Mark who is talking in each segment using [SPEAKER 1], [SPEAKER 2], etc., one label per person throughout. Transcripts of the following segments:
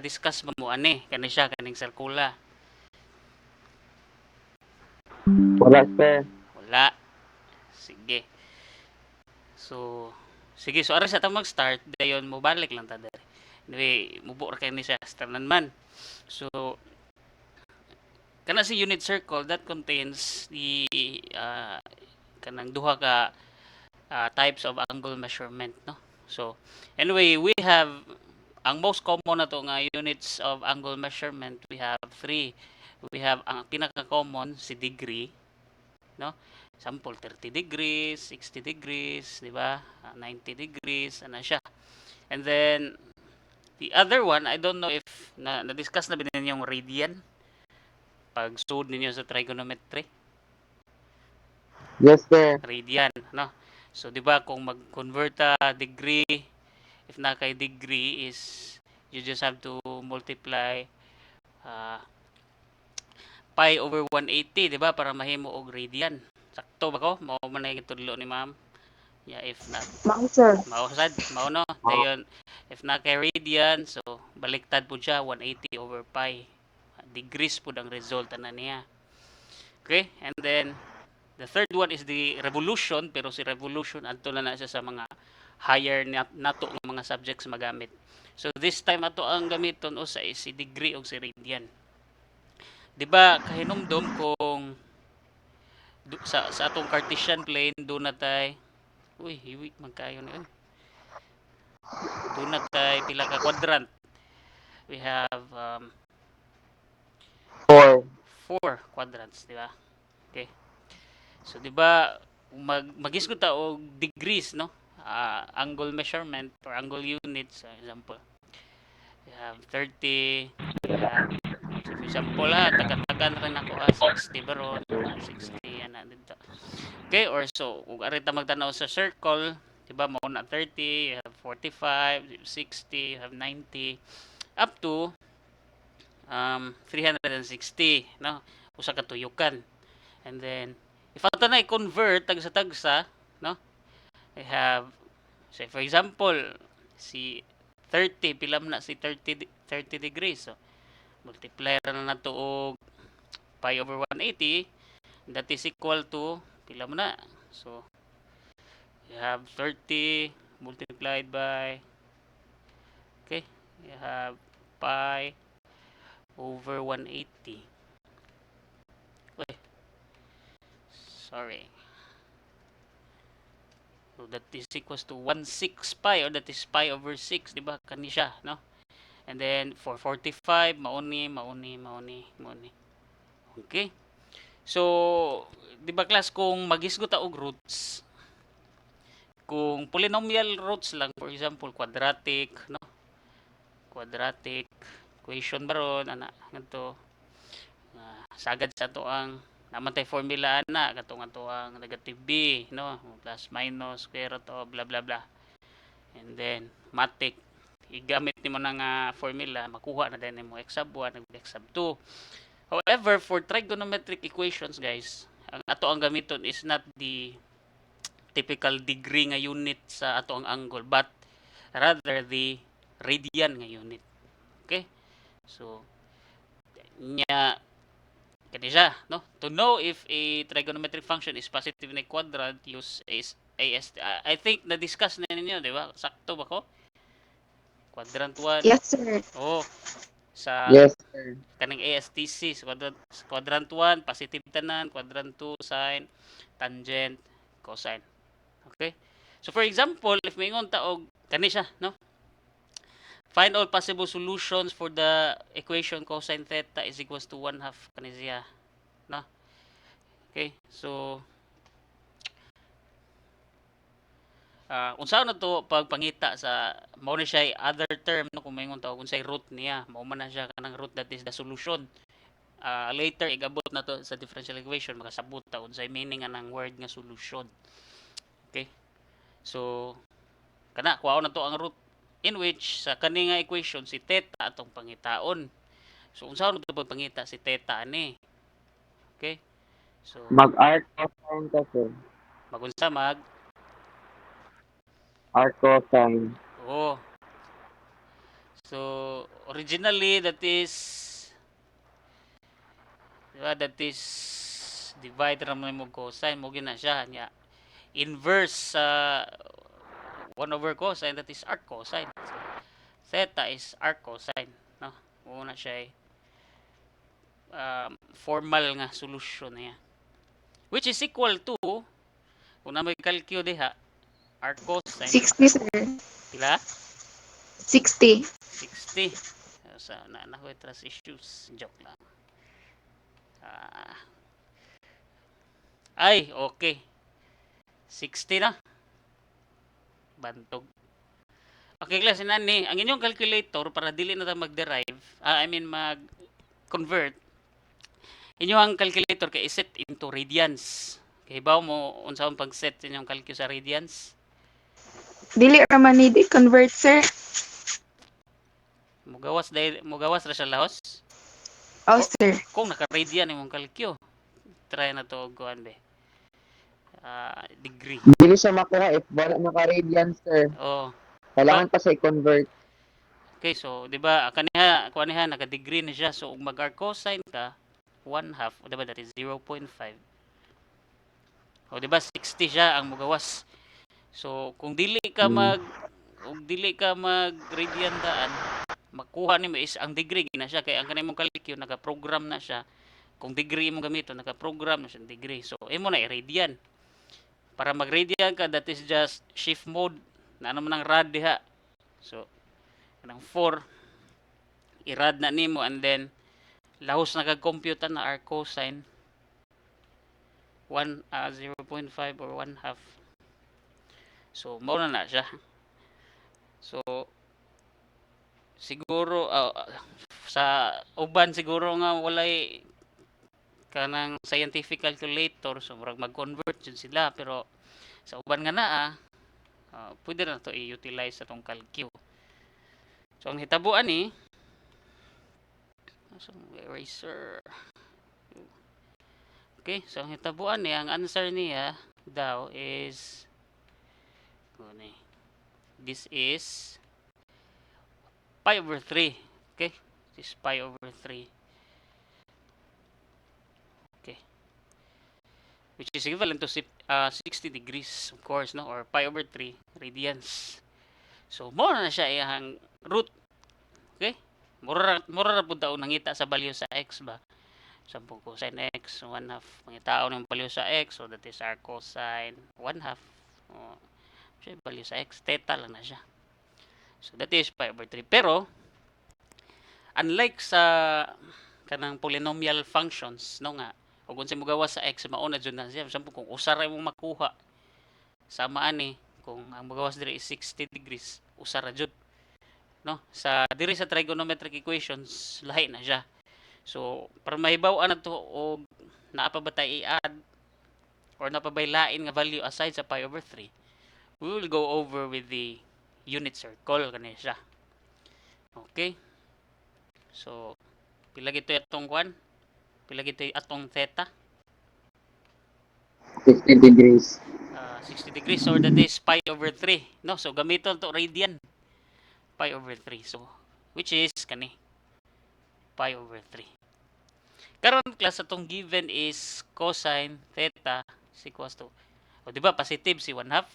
[SPEAKER 1] discuss ba mo ani kani siya kaning sirkula?
[SPEAKER 2] Wala, sir.
[SPEAKER 1] Wala. Sige. So sige, so ara sa ta mag-start dayon mo balik lang ta dere. Anyway, mubo ra kay ni siya tanan man. So kana si unit circle that contains the kanang duha ka types of angle measurement, no? So anyway, we have ang most common na to nga units of angle measurement, we have three. We have ang pinaka-common si degree, no? Sample 30 degrees, 60 degrees, di ba? 90 degrees, ano siya. And then the other one, I don't know if na-discuss na ba ninyo yung radian pag sud ninyo sa trigonometry.
[SPEAKER 2] Yes, sir.
[SPEAKER 1] Radian, no? So di ba kung mag-convert degree, if na kay degree is you just have to multiply uh, pi over 180, di ba, para mahimo og radian. Sakto ba ko? Mao man ay tudlo ni ma'am. Yeah, if not
[SPEAKER 3] Mao, sir.
[SPEAKER 1] mao sad, mao no. Dayon if na kay radian, so baliktad po siya 180 over pi. Degrees po ang result na niya. Okay? And then the third one is the revolution, pero si revolution adto na siya sa mga higher nato ng mga subjects magamit. So this time ato ang gamiton usay si degree o si radian. Di ba kahinumdom kung sa atong Cartesian plane do na tay hiwi man kayo na yun. Do na tay pila ka quadrant. We have
[SPEAKER 2] 4.
[SPEAKER 1] 4 quadrants, di ba? Okay. So di ba magisgot ta og degrees, no? Angle measurement or angle units, example. We have 30, we have, so for example tagan rin ako 60 baron, 60 ana dito. Okay, or so kung ari ta magtanaw sa circle, di ba mao na 30, you have 45, 60, you have 90 up to 360, no? Usa ka tuyukan. And then if ato na i-convert tagsa-tagsa, no? I have, say for example, si 30, pila na si 30 degrees. So multiply ra na nato og pi over 180, that is equal to pila mo na. So you have 30 multiplied by, okay, you have pi over 180. Wait, sorry. So that is equals to 1/6 pi, or that is pi over 6, di ba? Kani siya, no? And then for 45, mauni. Okay? So, di ba class, kung magisgot ta og roots, kung polynomial roots lang, for example, quadratic, no? Quadratic equation baron ana ngadto sagad sa to ang naman tay formula na katong ato ang negative b, no, plus minus square root of blah blah blah, and then matic igamit nimo na nga formula makuha na din mo x sub 1 ug x sub 2. However, for trigonometric equations, guys, ang ato ang gamiton is not the typical degree nga unit sa ato ang angle, but rather the radian nga unit. Okay, so nya kani siya, no? To know if a trigonometric function is positive in a quadrant, use AST. I think na-discuss na ninyo, di ba? Sakto ba ko? Quadrant 1.
[SPEAKER 3] Yes, sir.
[SPEAKER 1] Oh, sa
[SPEAKER 2] Yes, sir.
[SPEAKER 1] kaning ASTC, sa quadrant 1, positive tanan, quadrant 2, sine, tangent, cosine. Okay? So for example, if maingon ta og kani siya, no? Find all possible solutions for the equation cosine theta is equals to 1/2 kani siya, no? Okay, so unsa na to pagpangita sa mao na siya other term, no, kung maingon ta unsay root niya, mao man na siya kanang root, that is the solution. Later igabot na to sa differential equation, makasabot ta unsay meaning anang word nga solution. Okay, so kana kuha na to ang root, in which sa kani nga equation si theta atong pangitaon. So unsa na to pagpangita si theta ani? Okay, so
[SPEAKER 2] Mag-arc cosine ka, sir.
[SPEAKER 1] magunsa mag
[SPEAKER 2] Arc cosine.
[SPEAKER 1] oh So originally that is, diba, that is divide ra mo cosine mo gina siya nya inverse sa 1 over cosine, that is arc cosine. So theta is arc cosine, no? Muna siya formal nga solution niya, which is equal to, kung na may calcio diha, arc cosine
[SPEAKER 3] 60, sir.
[SPEAKER 1] pila
[SPEAKER 3] 60.
[SPEAKER 1] 60. Sa na ko trust issues, joke lang. Ay, okay. 60 na. Bantog. Okay, class, nani, ang inyong calculator para dili na ta mag-derive, mag-convert, inyong calculator kay iset into radians. Kay bawo mo unsahon pag-set inyong calcu sa radians?
[SPEAKER 3] Dili ra man need i-convert, sir.
[SPEAKER 1] Mugawas ra siya lahos.
[SPEAKER 3] Oh, sir.
[SPEAKER 1] Kung naka-radian imong calcu, try na to og kuan be. Degree.
[SPEAKER 2] Dili siya makuha if wala naka-radian, sir.
[SPEAKER 1] Oh.
[SPEAKER 2] Kailangan pa siya i-convert.
[SPEAKER 1] Okay, so 'di ba kaniha naka-degree na siya, so ug mag-arc cosine ka 1/2, 'di ba, that is 0.5. O 'di ba 60 siya ang mugawas. So kung dili ka mag radian daan, makuha nimo is ang degree gina siya kay ang kanimong calcu naka-program na siya. Kung degree mo gamiton, naka-program na siya degree. So imo na i-radian. Para mag-radian ka, that is just shift mode na naman ang rad diha. So kanang 4 i-rad na nimo, and then lahos na kag-compute na arc cosine 0.5 or 1/2. So mao na siya. So siguro sa uban siguro nga walay kanang scientific calculator, so murag mag-convert jud sila, pero sa uban nga naa pwede na to i-utilize sa tong calcu. So ang hitabuan ni eraser. Okay, so ang hitabuan ni ang answer niya daw is this is pi over 3. Okay, this is pi over 3. Okay, which is equivalent to 60 degrees, of course, no, or pi over 3 radians. So more na siya iyang root. Okay, mura ra pud daw nangita sa value sa x ba, 10 cosine x 1/2 mangitao ng value sa x, so that is arc cosine 1/2. So value sa x theta lang na siya, so that is pi over 3. Pero unlike sa kanang polynomial functions, no, nga ug unsay mogawas sa x mao na jud na siya. Sampo kung usa ra imong makuha sama ani, kung ang mogawas diri is 60 degrees, usa ra jud, no, sa diri sa trigonometric equations lahi na siya. So para mahibaw-an nato og naa pa ba tay i-add or napabay lain nga value aside sa pi over 3, we will go over with the unit circle kani siya. Okay, so pila gito atong kwan, pila gito atong theta,
[SPEAKER 2] 60 degrees.
[SPEAKER 1] 60 degrees, or that is pi over 3, no, so gamiton to radian, pi over 3, so which is kani pi over 3. Karon class atong given is cosine theta is equals to, o di ba positive si 1/2,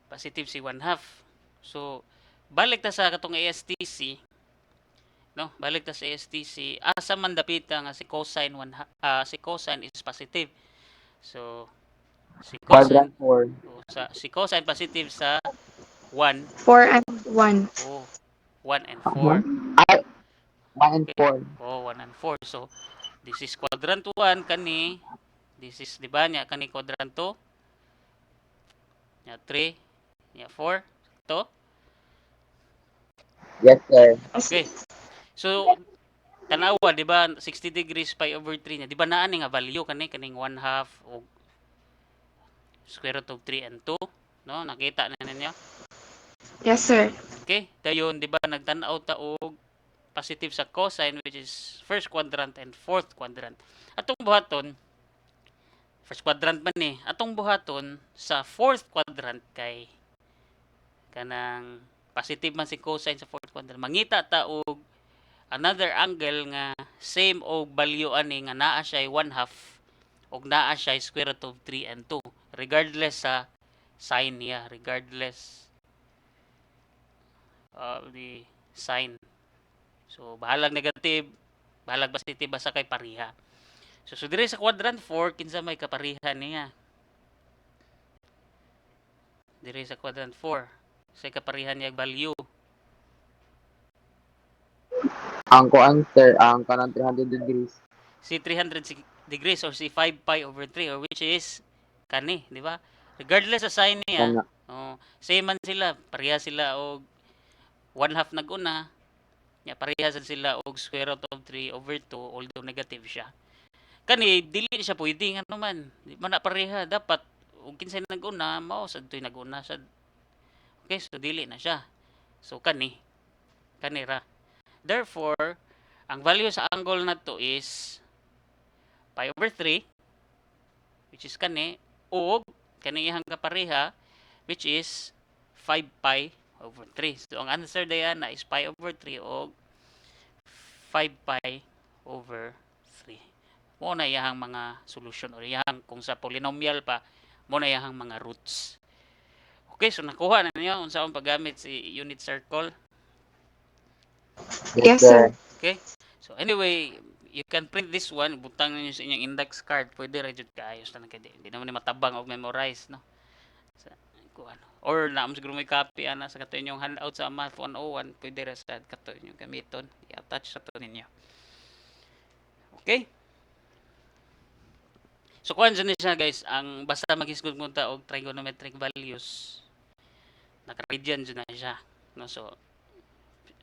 [SPEAKER 1] positive si 1/2. So balik ta sa katong ASTC, no, balik ta sa ASTC, asa man dapita nga si cosine si cosine is positive. So si cosine
[SPEAKER 2] Quadrant 4.
[SPEAKER 1] si cosine positive sa 1,
[SPEAKER 3] 4 and 1.
[SPEAKER 1] 1 and 4.
[SPEAKER 2] Ay, 1 and 4.
[SPEAKER 1] 1 and 4. So this is quadrant 1 kani, this is di ba nya kani quadrant 2, nya 3, nya 4 to.
[SPEAKER 2] Yes, sir.
[SPEAKER 1] Okay, so tanawa di ba 60 degrees pi over 3 nya, di ba naa ni nga value kaning 1/2 o square root of 3 and 2, no, nakita na ninyo.
[SPEAKER 3] Yes, sir.
[SPEAKER 1] Okay, dayon di ba nagtan-aw ta og positive sa cosine, which is first quadrant and fourth quadrant. Atong buhaton first quadrant man ni, atong buhaton sa fourth quadrant kay kanang positive man si cosine sa fourth quadrant, mangita ta og another angle nga same og value ani nga naa siya 1/2 og naa siya square root of 3 and 2 regardless sa sign niya, regardless of the sign. So bahalag negative, bahalag positive basta kay pareha. So dire sa quadrant 4 kinsa may kaparihan niya. Dire sa quadrant 4 sa kaparihan niya value.
[SPEAKER 2] Ang kuan, sir, ang kanang 300 degrees.
[SPEAKER 1] Si 300 degrees or si 5 pi over 3 or which is kani, di ba? Regardless sa sign niya,
[SPEAKER 2] Kana.
[SPEAKER 1] same man sila, pareha sila og 1/2 nag-una, nya pareha sila og square root of 3 over 2 although negative siya. Kani dili siya pwede nga naman. Di man na pareha dapat ug kinsay nag-una mao sad toy nag-una sad. Okay, so dili na siya. So kani ra. Therefore, ang value sa angle nato is pi over 3 which is kani o kani ihang kapareha which is 5 pi over 3. So ang answer diyan na is pi over 3 o 5 pi over 3. Mo na iyang mga solution o iyang kung sa polynomial pa mo na iyang mga roots. Okay, so nakuha na niyo unsa ang paggamit si unit circle.
[SPEAKER 3] Yes, sir.
[SPEAKER 1] Okay? So anyway, you can print this one, butang ninyo sa inyong index card, pwede ra jud kaayos na kay di naman ni matabang og memorize, no. Sa kuan. Or naam siguro may copy ana sa kato inyong handout sa Math 101, pwede ra sa kato inyong gamiton, i-attach sa to ninyo. Okay? So kuan siya guys, ang basta maghisgot mo ta og trigonometric values, naka-radian jud na siya, no. So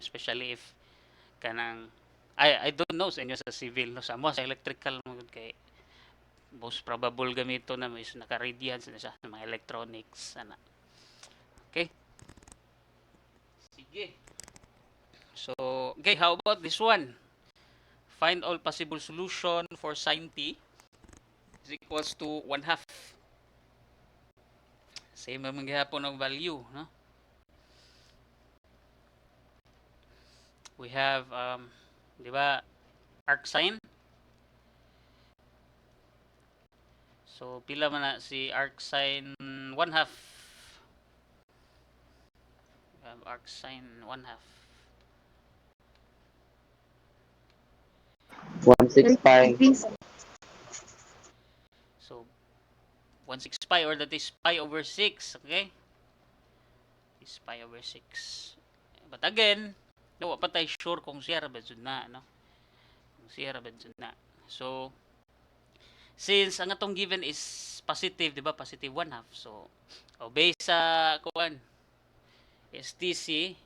[SPEAKER 1] especially if kanang I don't know sa inyo sa civil, no, sa mo sa electrical mo kay most probable gamito na is naka-radians na siya sa mga electronics ana. Okay, sige. So okay, how about this one? Find all possible solution for sin t is equals to 1/2. Same naman gihapon ang value, no? We have di ba arcsine. So pila man na si arcsine 1/2. We have arcsine 1/2.
[SPEAKER 2] 1/6 pi.
[SPEAKER 3] Degrees.
[SPEAKER 1] So 1/6 pi or that is pi over 6, okay? Is pi over 6. But again, no pa tayo sure kung siya ra ba jud na, no? Kung siya ra ba jud na. So since ang atong given is positive, di ba? Positive 1/2. So based sa kuan STC,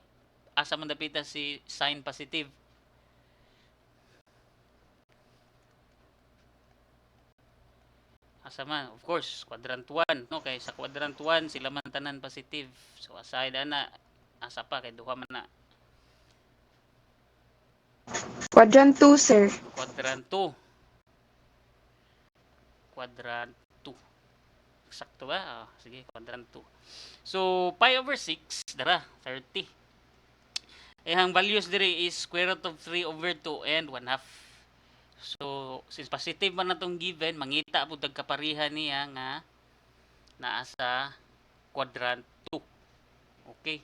[SPEAKER 1] asa man dapita si sign positive. Asa man, of course, quadrant 1, no? Kay sa quadrant 1 sila man tanan positive. So aside ana asa pa kay duha man na.
[SPEAKER 3] Quadrant 2, sir.
[SPEAKER 1] Quadrant 2. Quadrant 2. Eksakto ba? Sige, quadrant 2. So, pi over 6, dara, 30. Ang values diri is square root of 3 over 2 and 1/2. So, since positive man natong given, mangita po kaparihan niya nga naa sa quadrant 2. Okay.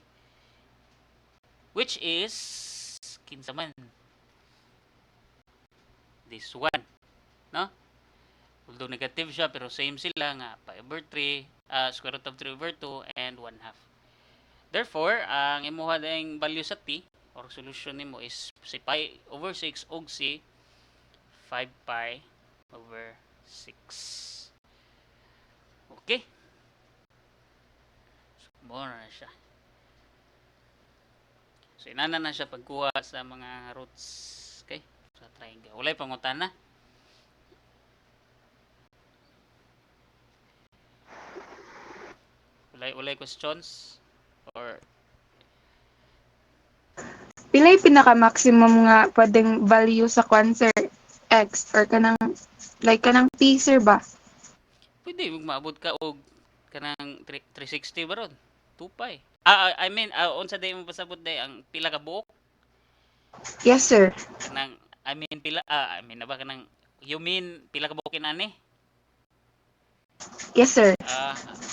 [SPEAKER 1] Which is kinsa man this one, no? Although negative siya pero same sila nga pi over 3, square root of 3 over 2 and 1/2. Therefore, ang imuha dayang value sa t or solution nimo is si pi over 6 og si 5 pi over 6. Okay? So, mo na siya. So, inana na siya pagkuha sa mga roots. Okay? Sa triangle. Walay pangutana. Walay questions? Or
[SPEAKER 3] Pilay pinaka-maximum nga pwedeng value sa kwan, sir? X or kanang kanang P, sir ba?
[SPEAKER 1] pwede maabot ka og kanang 360 ba ron? 2 pi. I mean, unsa day mo pasabot day ang pila ka buok
[SPEAKER 3] Yes, sir.
[SPEAKER 1] kanang I mean na ba kanang you mean pila ka buok ani?
[SPEAKER 3] Yes, sir.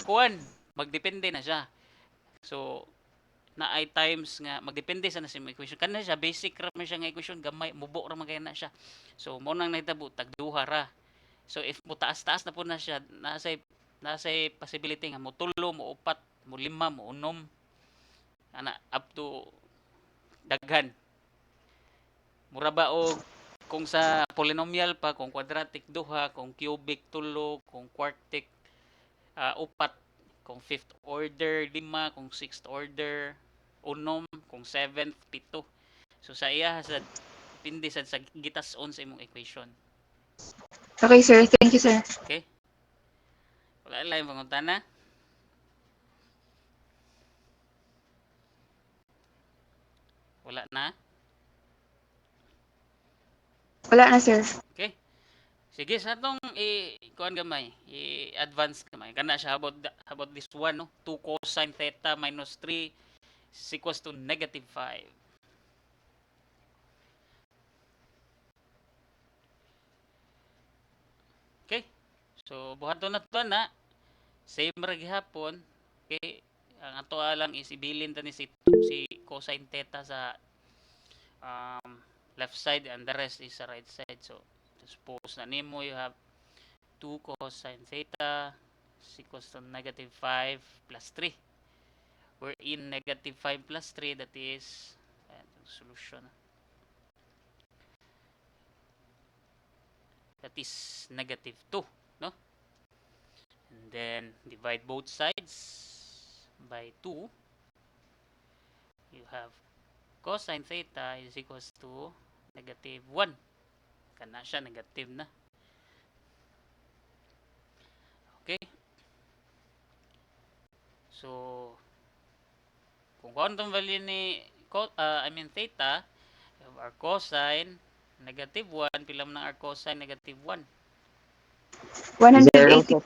[SPEAKER 1] Kuan magdepende na siya. So na ay times nga magdepende sa na sa equation kana siya basic ra man siya nga equation gamay mubo ra man kay na siya. So mo nang nahitabo tag duha ra. So if mo taas-taas na po na siya nasay possibility nga mo tulo mo upat mo lima mo unom ana up to daghan. Mura ba og kung sa polynomial pa kung quadratic duha, kung cubic tulo, kung quartic upat, kung fifth order lima, kung sixth order unom, kung seventh pito. So sa iya sa depende sa gitas-on sa imong equation.
[SPEAKER 3] Okay, sir. Thank you, sir.
[SPEAKER 1] Okay? Wala lang yung pangutana. Wala na.
[SPEAKER 3] Wala na, sir.
[SPEAKER 1] Okay? Sige, sa itong kuan gamay, i-advance gamay. Kana siya about this one, no? 2 cosine theta minus 3 is equals to negative 5. Okay? So, buhaton na to na. Same ra gihapon. Okay? Ang ato lang is ibilin ta ni si cosine theta sa left side and the rest is sa right side. So, suppose na nimo you have 2 cosine theta is equals to negative 5 plus 3. We're in negative 5 plus 3, that is solution. That is negative 2, no? And then divide both sides by 2. You have cosine theta is equals to negative 1. Kana siya negative na. Okay? So kung quantum value ni theta, we have our cosine negative 1, pila man ang our cosine negative 1.
[SPEAKER 2] 0,
[SPEAKER 3] 180.
[SPEAKER 2] sir.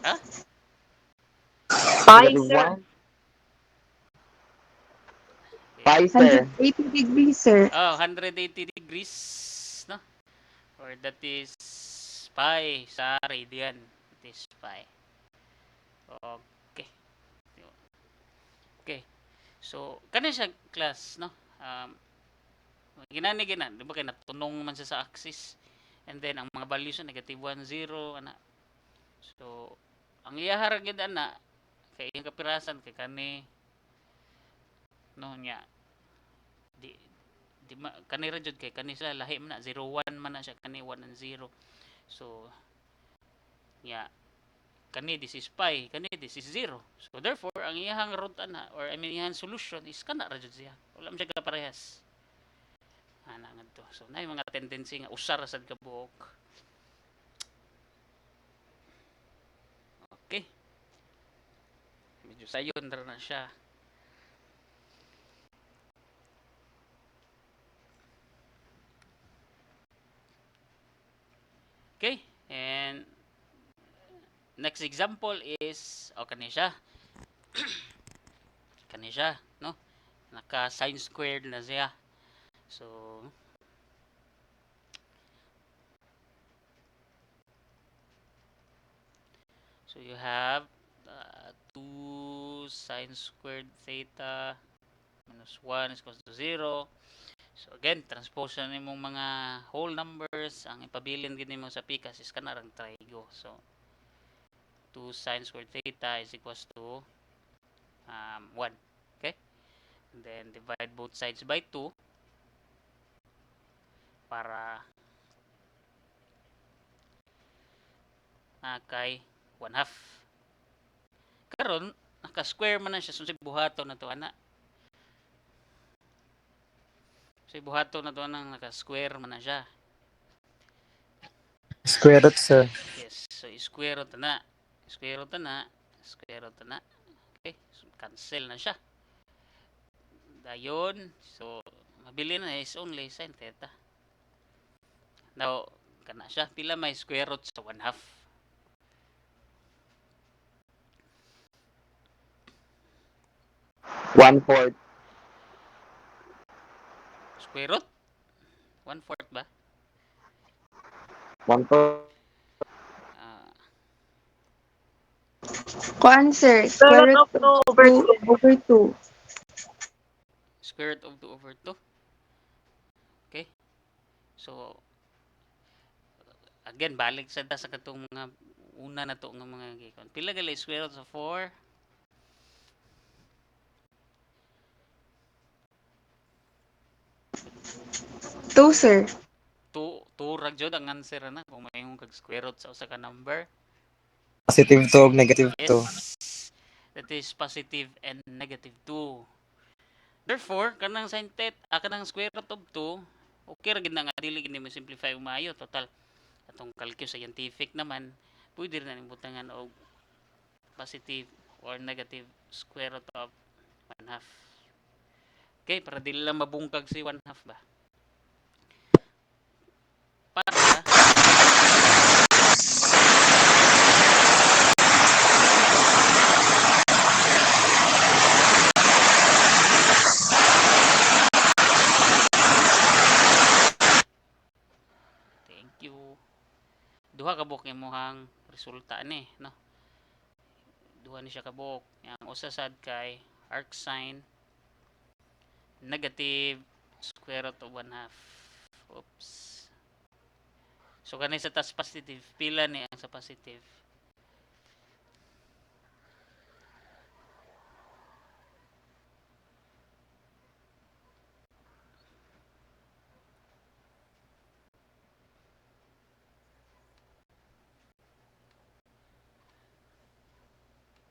[SPEAKER 1] Ha?
[SPEAKER 3] Pi,
[SPEAKER 2] Negative
[SPEAKER 3] sir.
[SPEAKER 2] 1. Pi, sir.
[SPEAKER 3] 180 degrees, sir.
[SPEAKER 1] 180 degrees, no? Or that is pi sa radian. That is pi. Okay. Okay. So, kani siya class, no? Ginani, di ba kay natunong man siya sa axis. And then, ang mga values sa negative 1, 0, ana. So, ang iyahara gid ana, kay yung kapirasan, kay kani, no, niya, di, kani ra jud kay kani sila lahi man na 0 1 man na siya kani 1 and 0. So ya kani this is pi, kani this is 0. So therefore ang iyahang root ana or I mean iyahang solution is kana ra jud siya. Wala man siya kaparehas. Ana ngadto. So nay mga tendency nga usar sad ka buok. Okay. Medyo sayon ra na siya. Okay, and next example is kani siya. Kani siya, no? Naka sine squared na siya. So you have 2 sine squared theta minus 1 is equals to 0. So again, transpose na nimong mga whole numbers. Ang ipabilin gini mo sa picas is kanarang trigo. So 2 sine squared theta is equals to 1. Okay? And then divide both sides by 2 para kay 1 half. Karon naka-square man na siya, so buhaton na to ana. So buhaton na to nang naka-square man na siya.
[SPEAKER 4] Square root, sir.
[SPEAKER 1] Yes, so square root na. Square root na. Square root na. Okay, so cancel na siya. Dayon, so mabili na is only sin theta. Now, kana siya, pila may square root sa 1 half.
[SPEAKER 2] 1/4.
[SPEAKER 1] Square root? 1/4 ba?
[SPEAKER 2] 1/4.
[SPEAKER 1] Ah,
[SPEAKER 3] Kuan, sir.
[SPEAKER 4] Square
[SPEAKER 3] Square
[SPEAKER 4] root
[SPEAKER 3] root
[SPEAKER 4] of
[SPEAKER 3] of
[SPEAKER 4] 2 over
[SPEAKER 3] 2
[SPEAKER 4] 2.
[SPEAKER 3] over 2.
[SPEAKER 1] square root of 2 over 2. Okay? So, again, balik sa katong mga una na to nga mga gikon. Pila gali square root sa 4?
[SPEAKER 3] 2, sir.
[SPEAKER 1] 2 ra jud ang answer na kung mayong kag square root sa usa ka number.
[SPEAKER 5] Positive 2 ug negative 2.
[SPEAKER 1] Yes. That is positive and negative 2. Therefore, kanang sin kanang square root of 2, okay ra gid na nga dili gid mo simplify og maayo. Total, atong calculus scientific naman, pwede rin na butangan og positive or negative square root of 1/2. Okay, para dili lang mabungkag si 1/2 ba. Para thank you. Duha ka buok imong resulta ni, no? Duha ni siya ka buok. Yang usa sad kay arc sine negative square root of 1/2. Oops. So kanay sa tas positive, pila ni ang sa positive?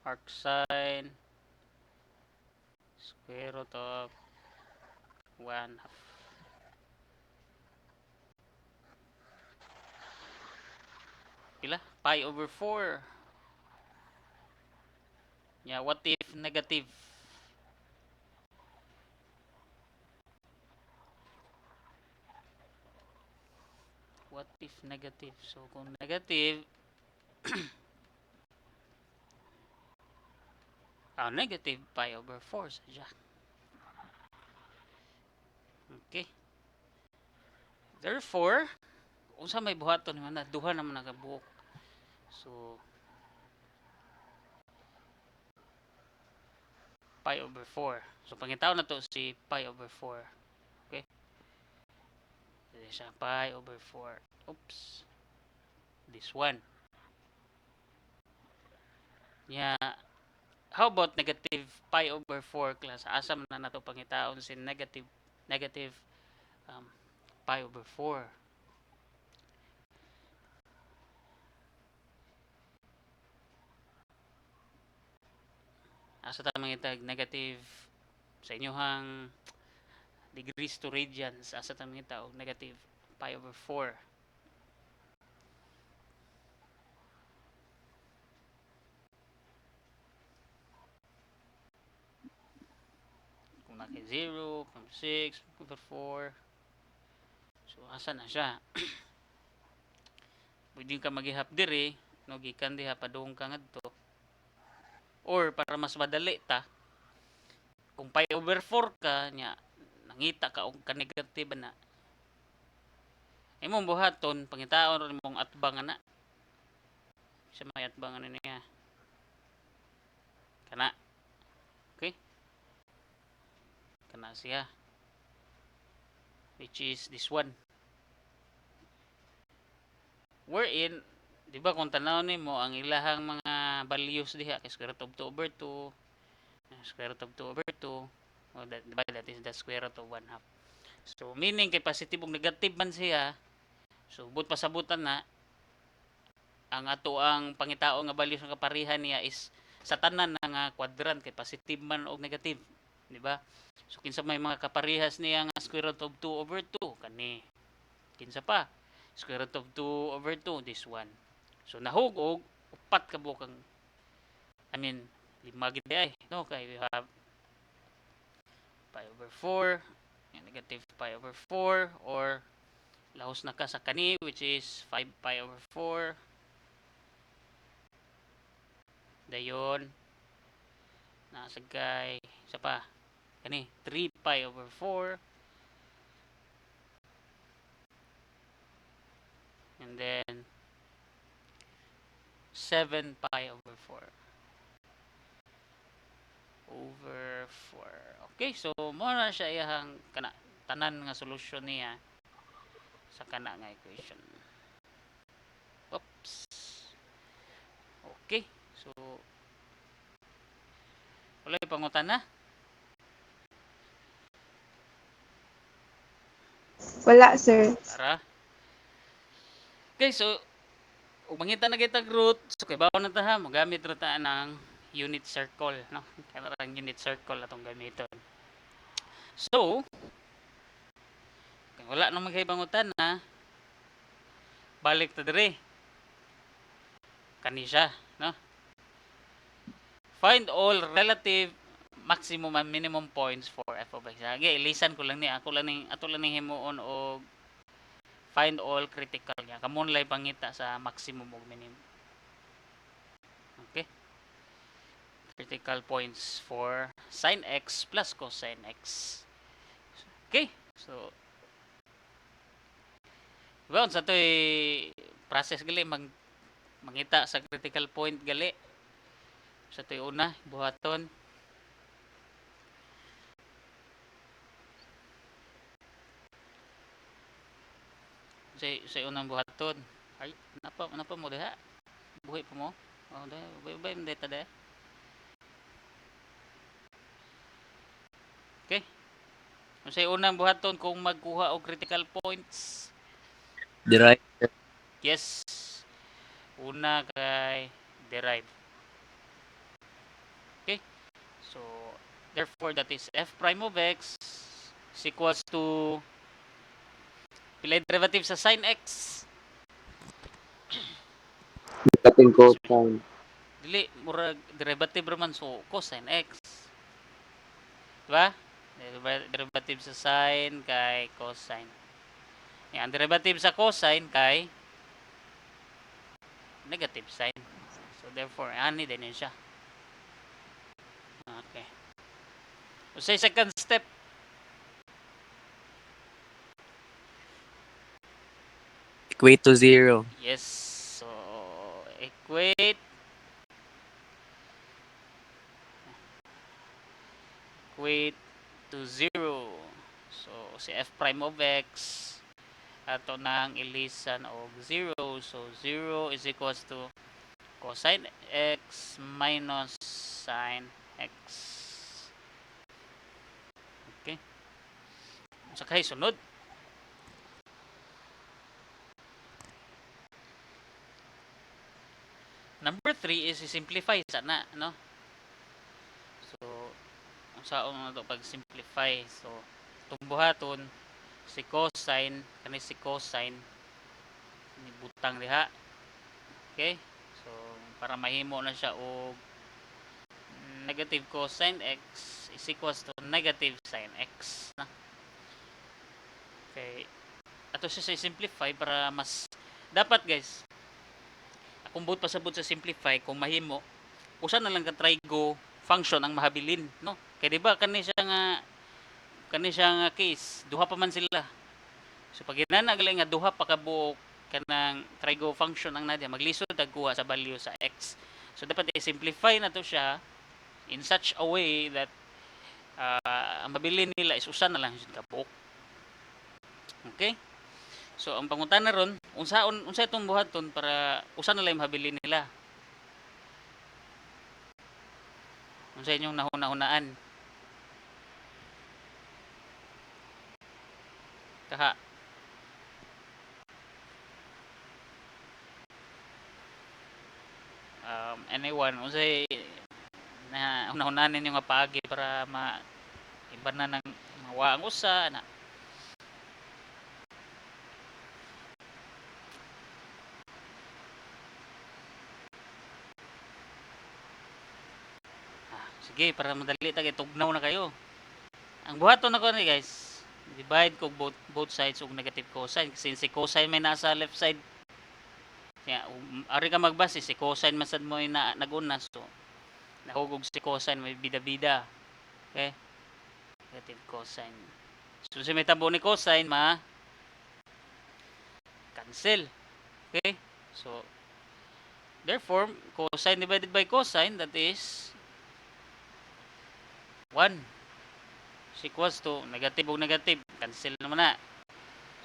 [SPEAKER 1] Arc sine square root of 1/2. Pila? Pi over 4. Yeah, what if negative? What if negative? So kung negative, negative pi over 4 sadya. Okay. Therefore, unsa may buhaton naman na duha naman nagabuok. So pi over 4. So pangitaw na to si pi over 4. Okay? Dili siya pi over 4. Oops. This one. Yeah. How about negative pi over 4 class? Asa man na nato pangitaon si negative pi over 4. Asa ta mangitag negative sa inyohang degrees to radians. Asa ta mangita og negative pi over 4. Kung naka 0, 6, over 4. So asa na siya? Pwede ka maghihap diri, no, gikan diha padung ka ngadto. Or para mas madali ta, kung pi over 4 ka nya nangita ka og ka negative na. Imong buhaton pangitaon ron imong atbang na. Sa may atbang niya. Kana. Okay? Kana siya. Which is this one. Wherein, di ba kung tanaw nimo ang ilahang mga values diha kay square root of 2 over 2, square root of 2 over 2, that is the square root of 1/2. So meaning kay positive ug negative man siya, so but pasabutan na ang ato ang pangitao nga values nga kaparehan niya is sa tanan na nga quadrant kay positive man og negative, di ba? So kinsa may mga kaparehas niya nga square root of 2 over 2 kani. Kinsa pa? Square root of 2 over 2, this one. So nahugog upat ka bukang, I mean, lima gid ay, no, kay we have pi over 4, negative pi over 4, or lahos na ka sa kani which is 5 pi over 4. Dayon nasa kay Isa pa. Kani 3 pi over 4. And then 7 pi over 4. Over 4. Okay, so mo na siya iyang kana tanan nga solusyon niya sa kana nga equation. Oops. Okay. So wala pangutan na.
[SPEAKER 3] Wala, sir.
[SPEAKER 1] Tara. Okay, so ug mangita na kitag root, so kay bawon na ta ha, magamit ra ta ng unit circle, no? Kaya ang unit circle atong gamiton. So, kung wala naman kay pangutan na, balik ta dire. Kani siya, no? Find all relative maximum and minimum points for f of x. Agi, ilisan ko lang ni ato lang ning himuon og find all critical niya. Kamon lay pangita sa maximum ug minimum. Okay? Critical points for sin x plus cosine x. Okay? So, well, sa to'y process gali mangita sa critical point gali. Sa to'y una, buhaton. Sa unang buhaton. Ay, napa mo diha? Buhi pa mo? Oh, bay mo data de. Okay? Sa unang buhaton kung magkuha og critical points.
[SPEAKER 5] Derive.
[SPEAKER 1] Yes. Una kay derive. Okay? So, therefore that is f prime of x is equals to pilay derivative sa sin x.
[SPEAKER 2] Negative cosine.
[SPEAKER 1] Dili murag derivative raman so cosine x. Diba? Derivative sa sin kay cosine. Yan, derivative sa cosine kay negative sign. So therefore, ani din yun siya. Okay. So sa second step,
[SPEAKER 5] Equate to 0.
[SPEAKER 1] yes. So equate to 0. So si f prime of x ato nang ilisan og 0. So 0 is equals to cosine x minus sin x. Okay. Sa kay sunod. Number 3 is simplify sana, no? So, ang saon na to pag simplify. So, tumbuhaton si cosine, kani si cosine ni butang diha. Okay? So, para mahimo na siya og negative cosine x is equals to negative sin x, na. Okay. Ato siya sa simplify para mas dapat, guys. Kung buot pasabot sa simplify, kung mahimo, usa na lang ka trigo function ang mahabilin, no? Kay di ba kani siya nga case, duha pa man sila. So pag ginana gali nga duha pa ka buok kanang trigo function ang nadya, maglisod tagkuha sa value sa x. So dapat i-simplify na to siya in such a way that ang mabilin nila is usa na lang jud ka buok. Okay? So ang pangutana ron, unsa itong buhaton para usa na lang mabilin nila. Unsa inyong nahuna-hunaan? Kaha. Anyone, unsay na una-unahan ninyo nga paagi para iba na ng mawaang usa na. Sige, para madali ta kay tugnaw na kayo. Ang buhaton nako ni guys, divide ko both sides og negative cosine since si cosine may nasa left side. Kaya ari ka magbase si cosine masad mo na naguna, so nahugog si cosine may bida-bida. Okay? Negative cosine. So, sa may tabo ni cosine, cancel. Okay? So, therefore, cosine divided by cosine, that is 1 is equals to negative o negative. Cancel naman na.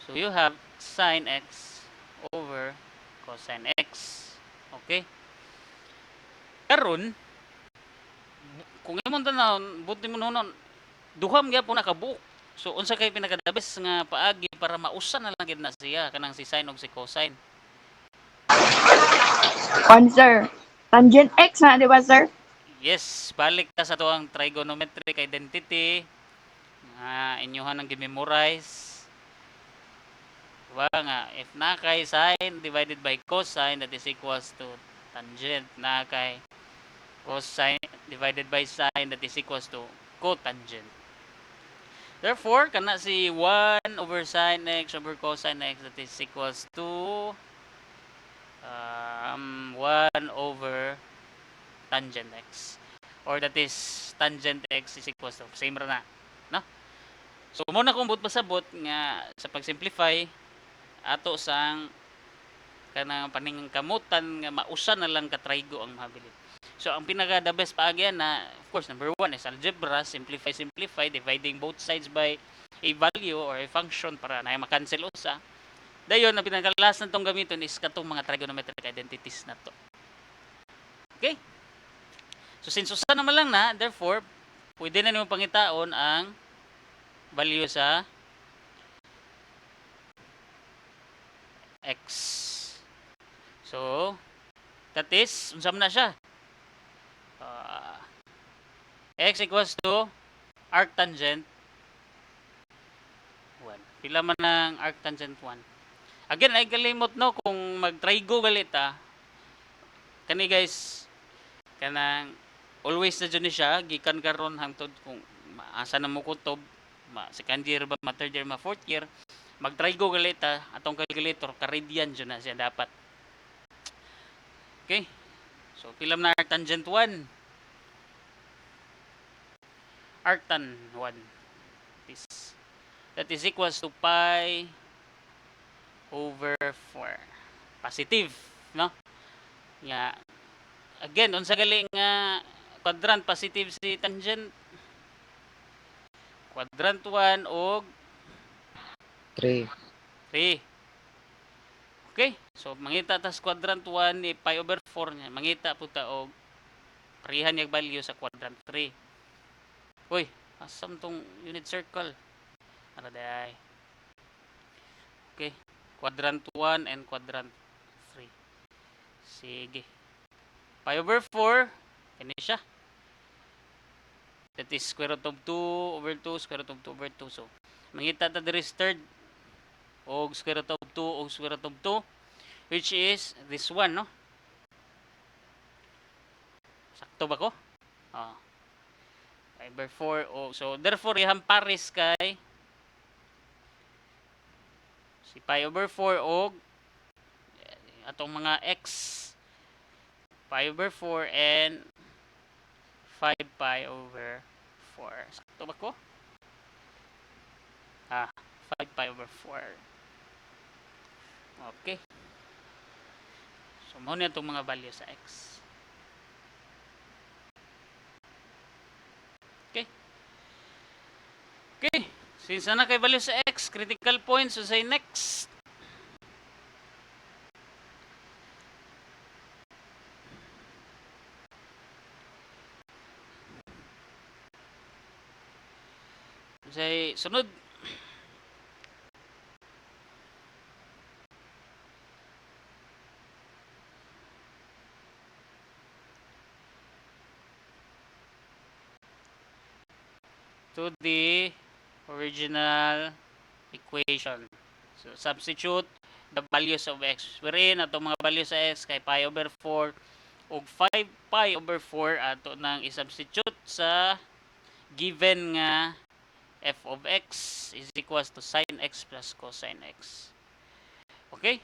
[SPEAKER 1] So, you have sine x over cosine x. Okay? Karon, kung imong tanawon, buti mo noon, duham gyapon nakabuok. So, unsa kay pinakadabes nga paagi para mausa na lang gid na siya kanang si sine ug si cosine.
[SPEAKER 3] One, sir. Tangent X na, di ba, sir?
[SPEAKER 1] Yes, balik ta sa tuang trigonometric identity nga inyohan ang gi-memorize. Diba nga, if na kay sine divided by cosine, that is equals to tangent. Na kay cosine divided by sine, that is equals to cotangent. Therefore, kana si 1 over sine x over cosine x, that is equals to 1 over tangent x. Or that is tangent x is equals to, same ra na. No? So, muna kong pasabot nga sa pag-simplify, ato sang kanang paningkamutan nga mausa na lang ka trigo ang mabilit. So, ang pinaka the best paagi na, of course, number 1 is algebra, simplify, dividing both sides by a value or a function para na makancel usa. Dayon, ang pinakalas na itong gamiton is katong mga trigonometric identities na to. Okay? So, since usa naman lang na, therefore, pwede na nimo pangitaon ang value sa x. So, that is, unsa man na siya? X equals to arctangent 1. Pila man ang arctangent 1? Again, ay kalimot no, kung mag-trigo galit kani guys, kanang always na dyan siya, gikan karon hangtod kung asa na mo kutob, second year ba, third year, fourth year, mag-trigo galit atong calculator, karedian dyan na siya dapat. Okay? So, pila man na arctangent 1? Arctan 1. That is equals to pi over 4. Positive, no? Nga, again, unsa gali nga quadrant positive si tangent? Quadrant 1 og
[SPEAKER 2] 3.
[SPEAKER 1] 3. Okay? So, mangita tas quadrant 1 ni pi over 4 niya. Mangita po ta og parihan yung value sa quadrant 3. Uy, asam tong unit circle. Araday. Okay. Quadrant 1 and quadrant 3. Sige. Pi over 4. Kani siya. That is square root of 2 over 2, square root of 2 over 2. So, mangita ta diri third og square root of 2 og square root of 2, which is this one, no? Sakto ba ko? Oh. Pi over 4. Oh, so, therefore, ihang pares kay si pi over 4 og atong mga x. Pi over 4 and 5 pi over 4. Sakto ba ko? 5 pi over 4. Okay. So, mao na itong mga value sa x. Okay. Okay. Since na kay value sa x, critical points, so say next. Say, sunod. To the original equation. So, substitute the values of x. Wherein, atong mga values sa x kay pi over 4 ug 5 pi over 4 ato nang i-substitute sa given nga f of x is equals to sin x plus cosine x. Okay?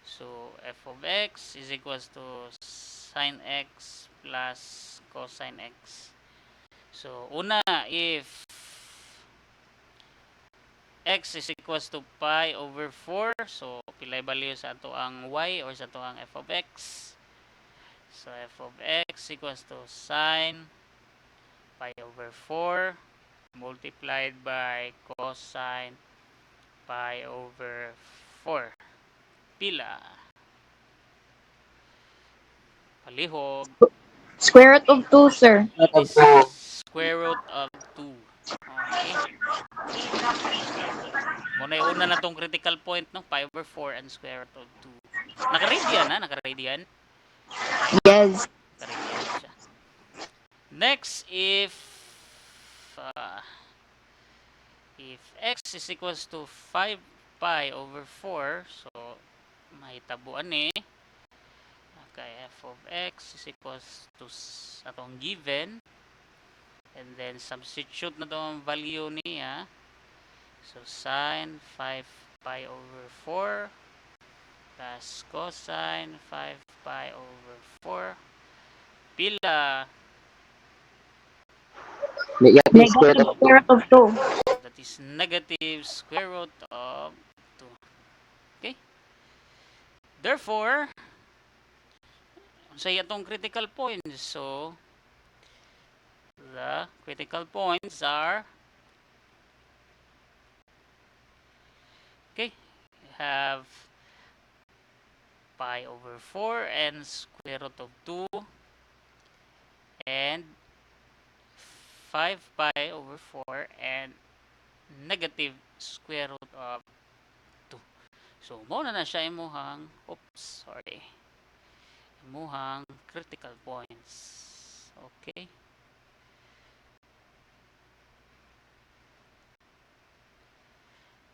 [SPEAKER 1] So, f of x is equals to sin x plus cosine x. So, una, if x is equals to pi over 4, so pilay value sa ato ang y or sa ato ang f of x. So, f of x equals to sine pi over 4 multiplied by cosine pi over 4. Pila. Palihog.
[SPEAKER 4] Square root of 2, sir.
[SPEAKER 1] Is square root of 2. Okay. Muna yung una na tong critical point, no? Pi over 4 and square root of 2. Naka-read yan, ha? Naka-read yan.
[SPEAKER 4] Yes.
[SPEAKER 1] Naka-read yan siya. Next, if x is equals to 5 pi over 4, so mahitabuan ni kay f of x is equals to atong given, and then substitute na itong value niya. So, sine 5 pi over 4 plus cosine 5 pi over 4. Pila.
[SPEAKER 2] Negative square
[SPEAKER 4] Negative
[SPEAKER 2] root
[SPEAKER 4] square root of 2.
[SPEAKER 1] That is negative square root of 2. Okay? Therefore, sa itong critical points, so the critical points are, okay, have pi over 4 and square root of 2 and 5 pi over 4 and negative square root of 2. So, muna na siya imuhang, imuhang critical points. Okay?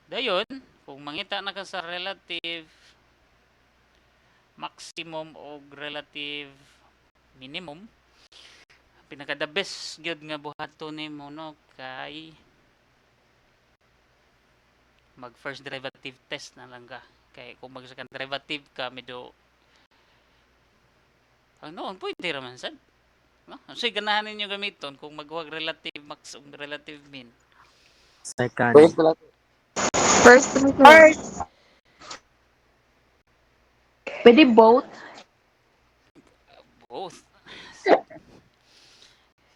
[SPEAKER 1] Dayon, kung mangita na ka sa relative maximum o relative minimum, pinaka the best gyud nga buhaton nimo no kay mag first derivative test na lang ka. Kay kung mag second derivative ka medyo ang noon pwede raman sad. No? So ganahan ninyo gamiton kung maghuwag relative max o relative min.
[SPEAKER 5] Second.
[SPEAKER 2] First pala.
[SPEAKER 3] First, sir.
[SPEAKER 4] First. Pwede both.
[SPEAKER 1] Both.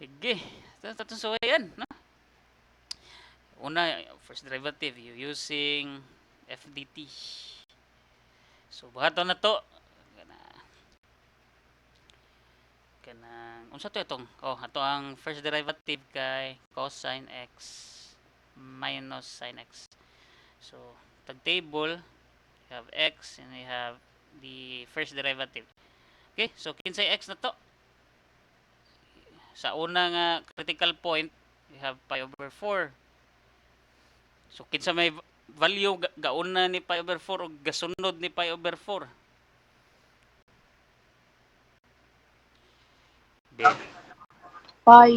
[SPEAKER 1] Sige. Tatong suwayan, no? Una, first derivative, you using FDT. So, buhaton na to. Kanang, unsa to itong? Oh, ato ang first derivative kay cosine x minus sine x. So, tag table, you have x and you have the first derivative. Okay, so kinsay x na to? Sa una nga critical point, you have pi over 4. So kinsa may value gauna ni pi over 4 o gasunod ni pi over 4? Ben.
[SPEAKER 4] Pi.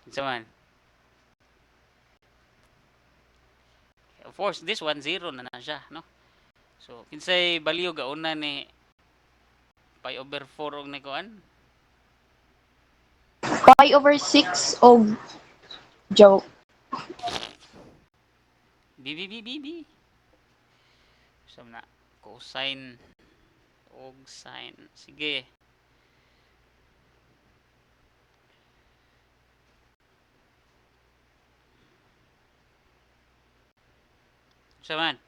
[SPEAKER 1] Kinsa man? Of course, this one 0 na siya, no? So kinsay value gauna ni pi over 4 og ni kuan?
[SPEAKER 4] Pi over 6 og joke.
[SPEAKER 1] B. Sam na cosine og sine. Sige. Saman.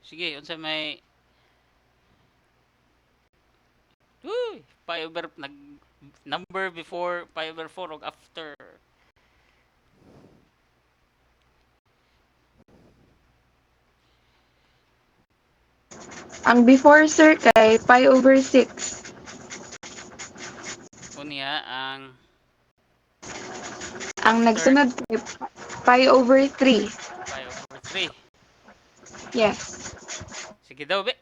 [SPEAKER 1] Sige, unsa may pi over nag number before pi over 4 og after.
[SPEAKER 3] Ang before, sir, kay pi over 6.
[SPEAKER 1] Unya ang
[SPEAKER 3] Ang nagsunod kay pi over 3.
[SPEAKER 1] pi over 3.
[SPEAKER 3] Yes.
[SPEAKER 1] Sige daw, be.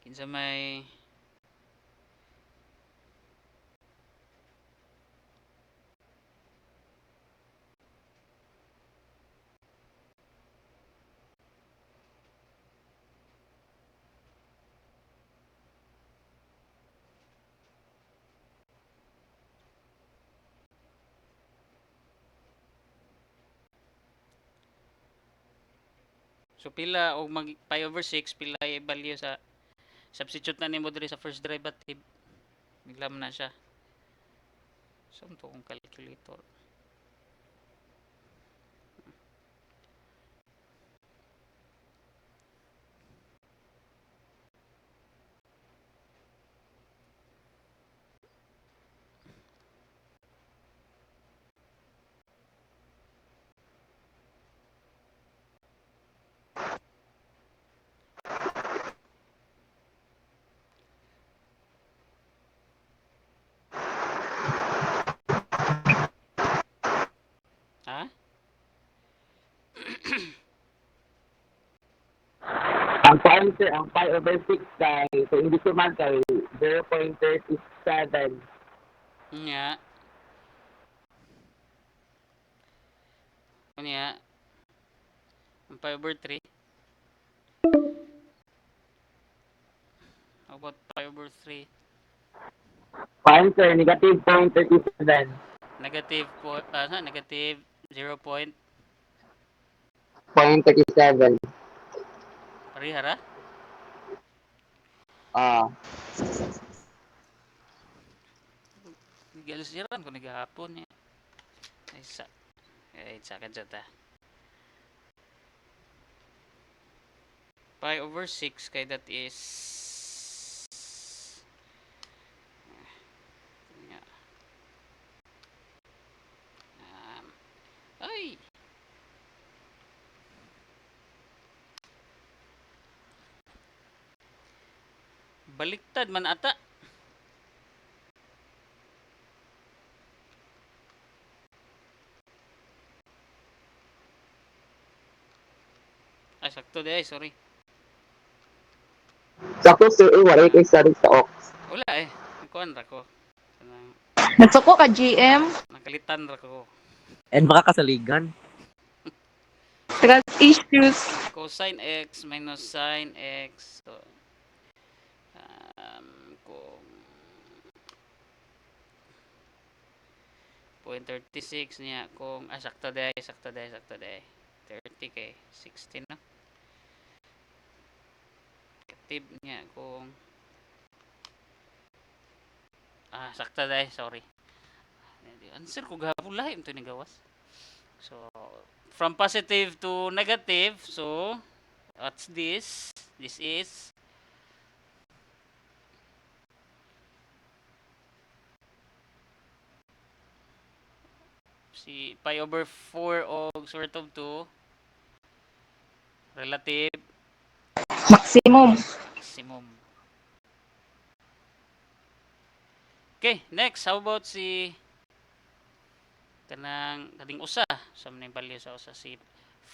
[SPEAKER 1] Kinsa may... So pila o mag pi over 6 pila ay value sa substitute na nimo diri sa first derivative. Bigla man na siya. Saan to kung calculator? Ha?
[SPEAKER 2] Ang kuan sir, ang pi over 6 kay kung hindi ko man kay 0.37.
[SPEAKER 1] Nya. Kunya. Ang pi over 3. How about pi over 3?
[SPEAKER 2] Kuan sir, negative 0.37.
[SPEAKER 1] Negative po, negative 0.
[SPEAKER 2] Point 37.
[SPEAKER 1] Parihara?
[SPEAKER 2] Ah,
[SPEAKER 1] Galsiran ko nagahapon niya. Ay sa kadya ta. Pi over 6 kay that is nga. Ay. Baliktad man ata. Ay, sakto di ay, sorry.
[SPEAKER 2] sakto sir, wala kay study sa ox.
[SPEAKER 1] Wala eh. Kuan ra ko. Kanang
[SPEAKER 4] Nagsuko ka, GM.
[SPEAKER 1] nakalitan ra ko.
[SPEAKER 5] And baka kasaligan.
[SPEAKER 3] Trust issues.
[SPEAKER 1] Cosine x minus sine x. So, kung 0.36 niya kung sakto day 30 kay 16 no. Negative niya kung sakto day, sorry. Answer ko gahapon lahi ito ni gawas. So, from positive to negative, so what's this? This is si pi over 4 og sort of 2 relative
[SPEAKER 4] Maximum.
[SPEAKER 1] maximum. Okay, next, how about si kanang kading usa sa maning value sa usa si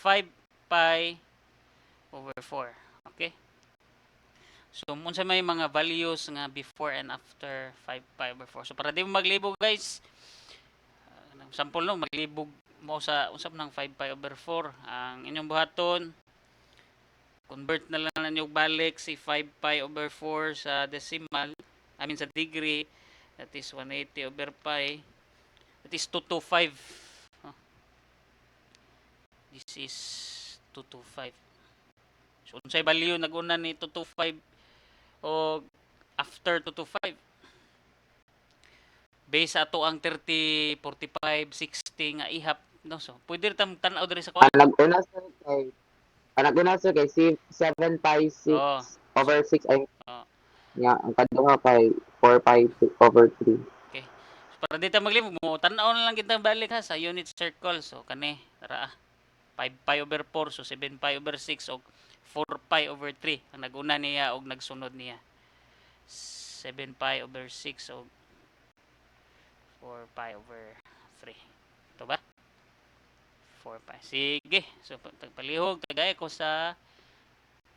[SPEAKER 1] 5 pi over 4. Okay? So, unsa may mga values nga before and after 5 pi over 4. So, para di mo maglibog guys, sample no, maglibog mo sa usap ng 5 pi over 4. Ang inyong buhaton, convert na lang ninyo balik si 5 pi over 4 sa decimal, sa degree, that is 180 over pi, that is 225. This is 225. So, unsay value naguna ni 225 o after 225? Base ato ang 30, 45, 60 nga ihap, no? So, pwede rin tanaw diri sa kuan.
[SPEAKER 2] Ang nag-una sir kay 7 pi 6
[SPEAKER 1] Oh,
[SPEAKER 2] over 6 ay
[SPEAKER 1] oh,
[SPEAKER 2] nga ang kaduha kay 4 pi over 3.
[SPEAKER 1] okay. So, para dito maglibog mo, tanaw na lang kita balik ha sa unit circle. So, kani, tara 5 pi over 4, so 7 pi over 6 o 4 pi over 3 ang naguna niya o nagsunod niya. 7 pi over 6 o 4 pi over 3. Ito ba? 4 pi. Sige. So tagpalihog kagaya ko sa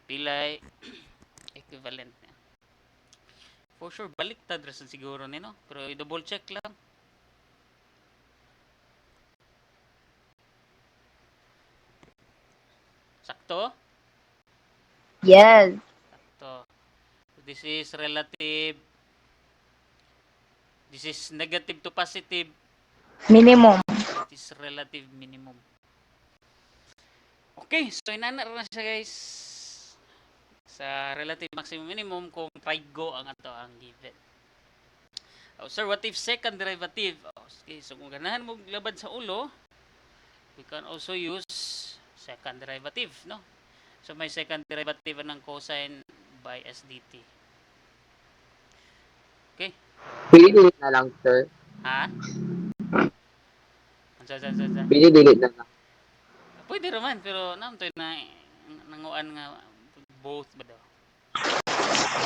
[SPEAKER 1] pilay equivalent niya. For sure baliktad ra sad siguro ni no. Pero i-double check lang. Sakto?
[SPEAKER 4] Yes.
[SPEAKER 1] Sakto. This is relative. This is negative to positive.
[SPEAKER 4] Minimum.
[SPEAKER 1] It is relative minimum. Okay, so inana na siya guys. Sa relative maximum minimum kung trigo ang ato ang given. Oh, sir, what if second derivative? Oh, okay, so kung ganahan mo labad sa ulo, we can also use second derivative, no? So may second derivative ng cosine by SDT. Okay?
[SPEAKER 2] Pili-delete na lang, sir.
[SPEAKER 1] Ha? Sa.
[SPEAKER 2] Pili-delete na lang.
[SPEAKER 1] Pwede naman, pero namtoy na nanguan nga both ba daw?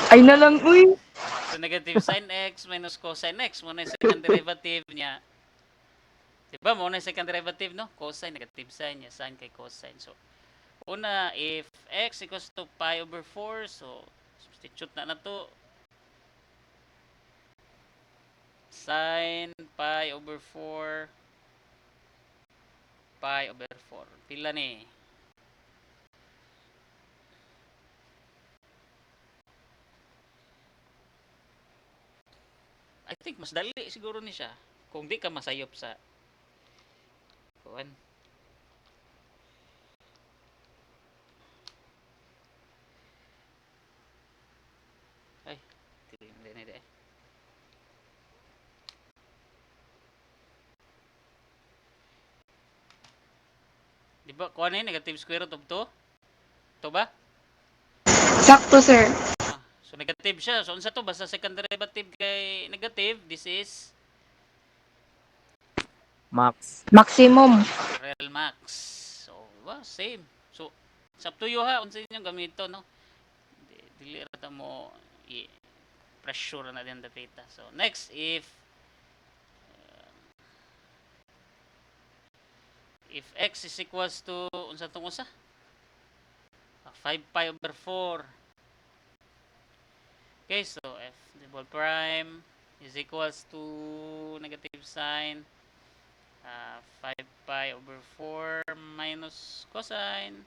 [SPEAKER 3] Ay na lang, uy.
[SPEAKER 1] So negative sin x minus cosine x mo na yung second derivative niya. Diba mo na yung second derivative no? Cosine negative sin niya, sin kay cosine. So una if x equals to pi over 4, so substitute na to. Sin pi over 4 pi over 4. Pila ni? I think mas dali siguro ni siya kung di ka masayop sa kuan. Ay, hindi. Di ba kuan ni negative square root of 2? To ba?
[SPEAKER 3] Sakto, sir.
[SPEAKER 1] So negative siya. So unsa to basta second derivative kay negative, this is
[SPEAKER 5] Max.
[SPEAKER 4] Maximum.
[SPEAKER 1] real max. So, same. So, it's up to you ha, unsa inyong gamito, no? Dili ra ta mo pressure na din data. So, next, if x is equals to, unsa tong usa? 5 pi over 4. Okay, so f double prime is equals to negative sign 5 pi over 4 minus cosine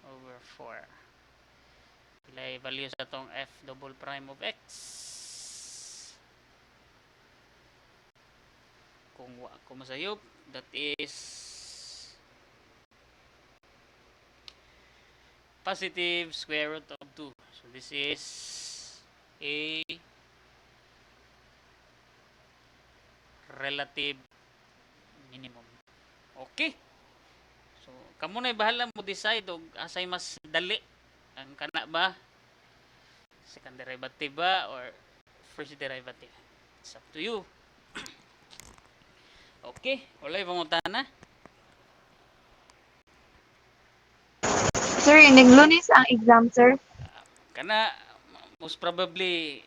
[SPEAKER 1] over 4. Pilay value sa tong f double prime of x. Kung wa ko masayop, that is positive square root of 2. So this is a relative minimum. Okay. So, kamo na bahala mo decide og asay mas dali ang kana ba second derivative ba or first derivative. It's up to you. Okay, walay pangutana.
[SPEAKER 3] Sir, naglunis ang exam, sir.
[SPEAKER 1] Kana most probably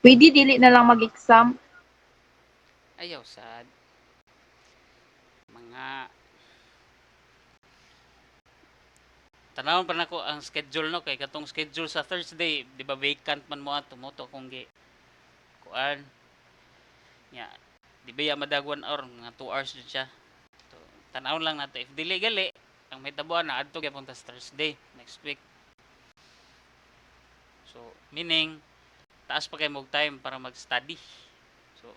[SPEAKER 4] Pwede dili na lang mag-exam.
[SPEAKER 1] ayaw sad mga tanawon pa nako ang schedule no kay katong schedule sa Thursday di ba vacant man mo ato mo to kung gi kuan nya di ba ya madag 1 hour nga 2 hours jud siya so, tanawon lang nato if dili gali ang may tabuan na adto gyapon tas Thursday next week so meaning taas pa kay mog time para mag-study so